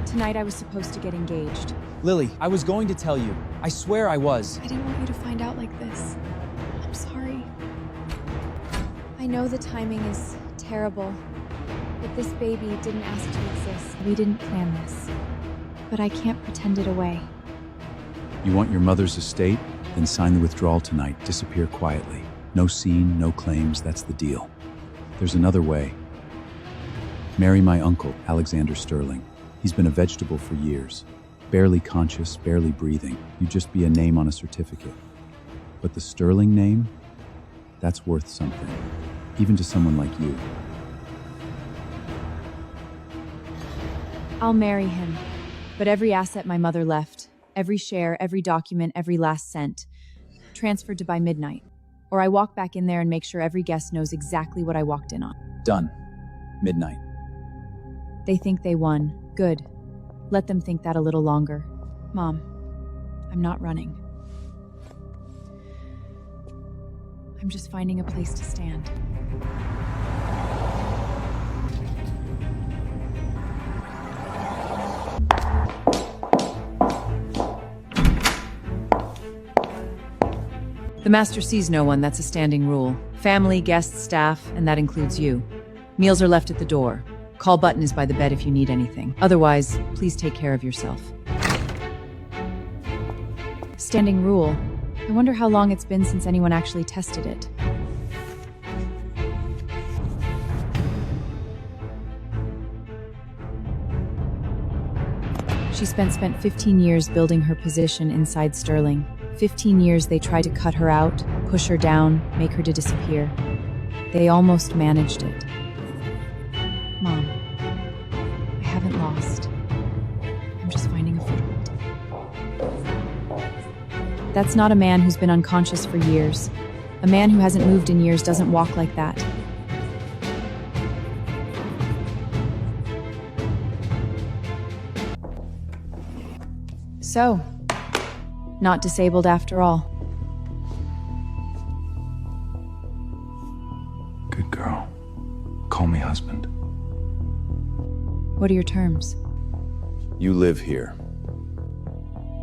Tonight I was supposed to get engaged. Lily, I was going to tell you. I swear I was. I didn't want you to find out like this. I'm sorry. I know the timing is terrible, but this baby didn't ask to exist. We didn't plan this. But I can't pretend it away. You want your mother's estate? Then sign the withdrawal tonight. Disappear quietly. No scene, no claims, that's the deal. There's another way. Marry my uncle, Alexander Sterling. He's been a vegetable for years. Barely conscious, barely breathing. You'd just be a name on a certificate. But the Sterling name? That's worth something. Even to someone like you. I'll marry him. But every asset my mother left, every share, every document, every last cent, transferred to by midnight. Or I walk back in there and make sure every guest knows exactly what I walked in on. Done. Midnight. They think they won. Good. Let them think that a little longer. Mom, I'm not running. I'm just finding a place to stand. The master sees no one, that's a standing rule. Family, guests, staff, and that includes you. Meals are left at the door. Call button is by the bed if you need anything. Otherwise, please take care of yourself. Standing rule. I wonder how long it's been since anyone actually tested it. She spent 15 years building her position inside Sterling. 15 years they tried to cut her out, push her down, make her to disappear. They almost managed it. Mom, I haven't lost. I'm just finding a foothold. That's not a man who's been unconscious for years. A man who hasn't moved in years doesn't walk like that. So, not disabled after all. Good girl. Call me husband. What are your terms? You live here.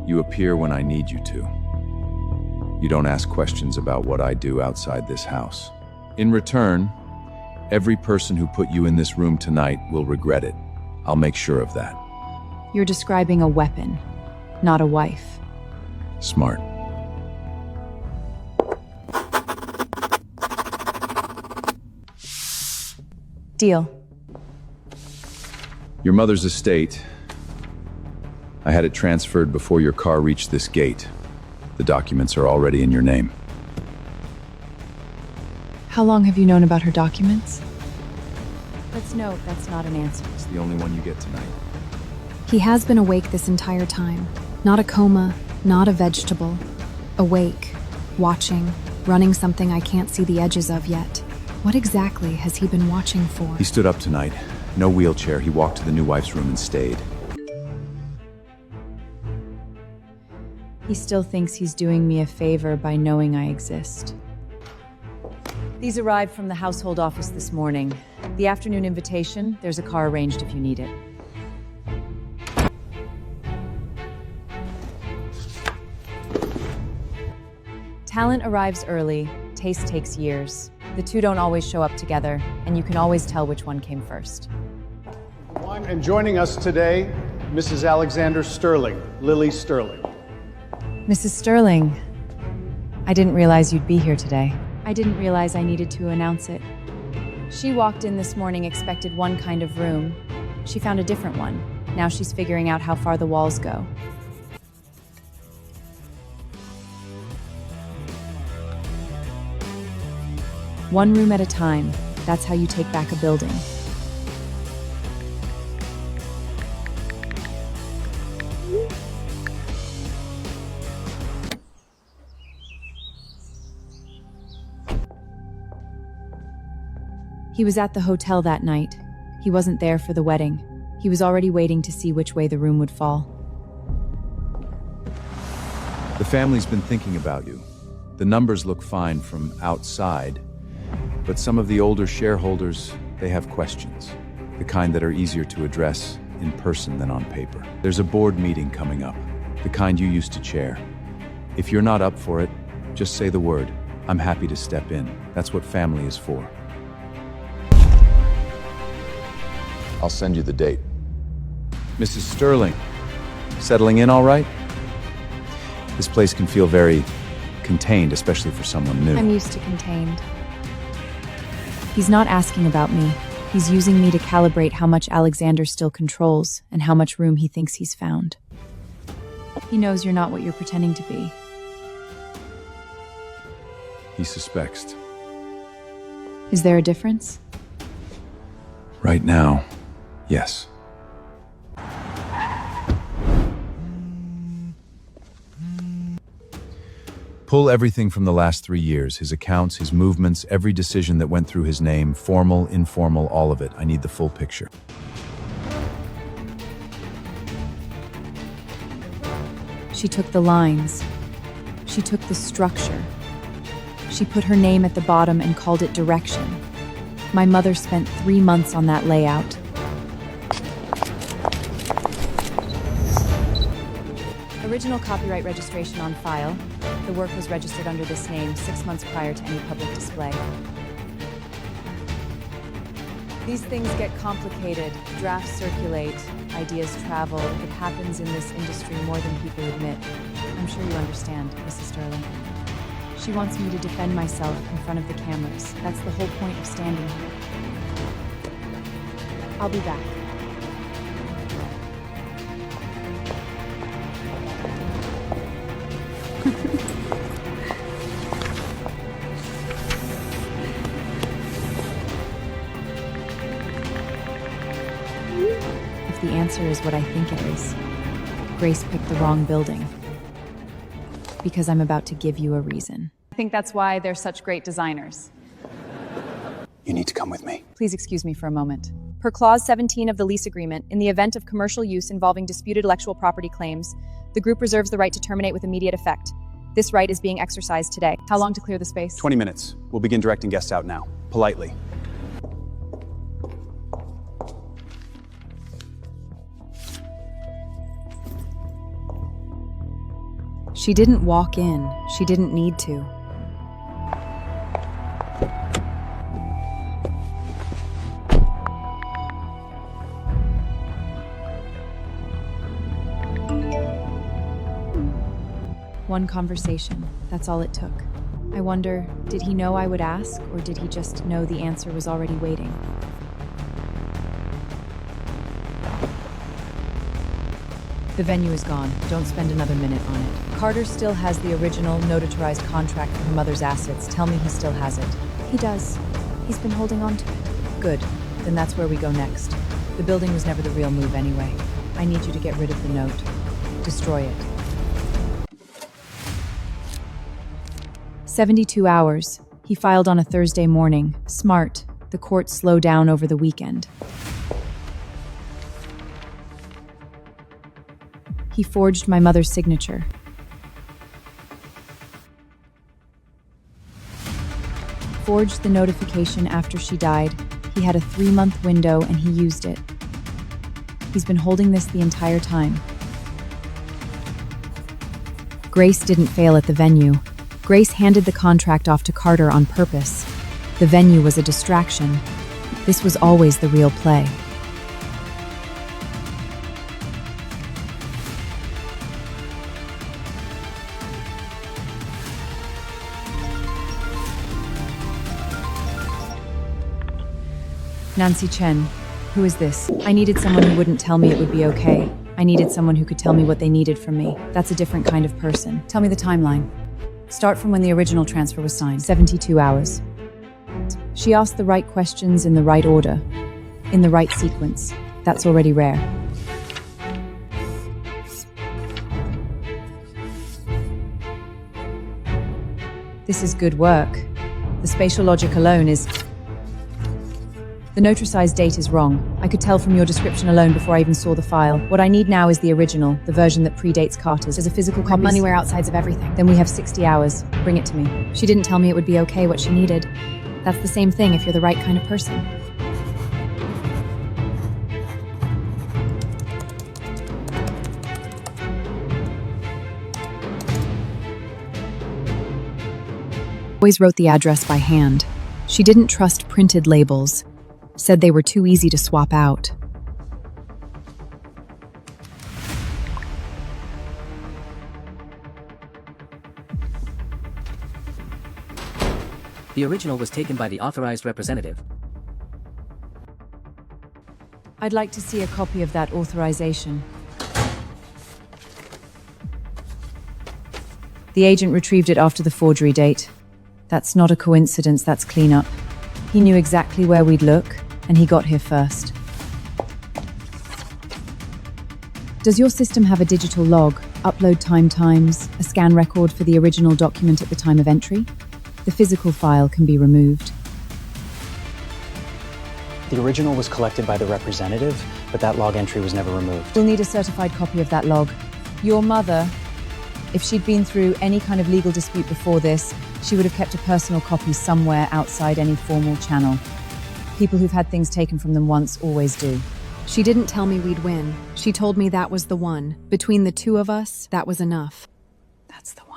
You appear when I need you to. You don't ask questions about what I do outside this house. In return, every person who put you in this room tonight will regret it. I'll make sure of that. You're describing a weapon, not a wife. Smart. Deal. Your mother's estate. I had it transferred before your car reached this gate. The documents are already in your name. How long have you known about her documents? Let's note that's not an answer. It's the only one you get tonight. He has been awake this entire time. Not a coma, not a vegetable. Awake, watching, running something I can't see the edges of yet. What exactly has he been watching for? He stood up tonight. No wheelchair. He walked to the new wife's room and stayed. He still thinks he's doing me a favor by knowing I exist. These arrived from the household office this morning. The afternoon invitation, there's a car arranged if you need it. Talent arrives early, taste takes years. The two don't always show up together, and you can always tell which one came first. And joining us today, Mrs. Alexander Sterling, Lily Sterling. Mrs. Sterling, I didn't realize you'd be here today. I didn't realize I needed to announce it. She walked in this morning, expected one kind of room. She found a different one. Now she's figuring out how far the walls go. One room at a time. That's how you take back a building. He was at the hotel that night. He wasn't there for the wedding. He was already waiting to see which way the room would fall. The family's been thinking about you. The numbers look fine from outside, but some of the older shareholders, they have questions. The kind that are easier to address in person than on paper. There's a board meeting coming up, the kind you used to chair. If you're not up for it, just say the word. I'm happy to step in. That's what family is for. I'll send you the date. Mrs. Sterling, settling in all right? This place can feel very contained, especially for someone new. I'm used to contained. He's not asking about me. He's using me to calibrate how much Alexander still controls and how much room he thinks he's found. He knows you're not what you're pretending to be. He suspects. Is there a difference? Right now, yes. Pull everything from the last 3 years, his accounts, his movements, every decision that went through his name, formal, informal, all of it. I need the full picture. She took the lines. She took the structure. She put her name at the bottom and called it direction. My mother spent 3 months on that layout. Original copyright registration on file. The work was registered under this name 6 months prior to any public display. These things get complicated. Drafts circulate. Ideas travel. It happens in this industry more than people admit. I'm sure you understand, Mrs. Sterling. She wants me to defend myself in front of the cameras. That's the whole point of standing here. I'll be back. If the answer is what I think it is, Grace picked the wrong building. Because I'm about to give you a reason. I think that's why they're such great designers. You need to come with me. Please excuse me for a moment. Per Clause 17 of the lease agreement, in the event of commercial use involving disputed intellectual property claims, the group reserves the right to terminate with immediate effect. This right is being exercised today. How long to clear the space? 20 minutes. We'll begin directing guests out now. Politely. She didn't walk in. She didn't need to. One conversation. That's all it took. I wonder, did he know I would ask, or did he just know the answer was already waiting? The venue is gone. Don't spend another minute on it. Carter still has the original notarized contract for her mother's assets. Tell me he still has it. He does. He's been holding on to it. Good. Then that's where we go next. The building was never the real move anyway. I need you to get rid of the note. Destroy it. 72 hours. He filed on a Thursday morning. Smart. The court slowed down over the weekend. He forged my mother's signature. Forged the notification after she died. He had a 3-month window and he used it. He's been holding this the entire time. Grace didn't fail at the venue. Grace handed the contract off to Carter on purpose. The venue was a distraction. This was always the real play. Nancy Chen. Who is this? I needed someone who wouldn't tell me it would be okay. I needed someone who could tell me what they needed from me. That's a different kind of person. Tell me the timeline. Start from when the original transfer was signed. 72 hours. She asked the right questions in the right order, in the right sequence. That's already rare. This is good work. The spatial logic alone is... The notarized date is wrong. I could tell from your description alone before I even saw the file. What I need now is the original, the version that predates Carter's. There's a physical copy. Moneyware outsides of everything. Then we have 60 hours. Bring it to me. She didn't tell me it would be okay what she needed. That's the same thing if you're the right kind of person. Always wrote the address by hand. She didn't trust printed labels, said they were too easy to swap out. The original was taken by the authorized representative. I'd like to see a copy of that authorization. The agent retrieved it after the forgery date. That's not a coincidence, that's cleanup. He knew exactly where we'd look, and he got here first. Does your system have a digital log, upload times, a scan record for the original document at the time of entry? The physical file can be removed. The original was collected by the representative, but that log entry was never removed. We'll need a certified copy of that log. Your mother, if she'd been through any kind of legal dispute before this, she would have kept a personal copy somewhere outside any formal channel. People who've had things taken from them once always do. She didn't tell me we'd win. She told me that was the one. Between the two of us, that was enough. That's the one.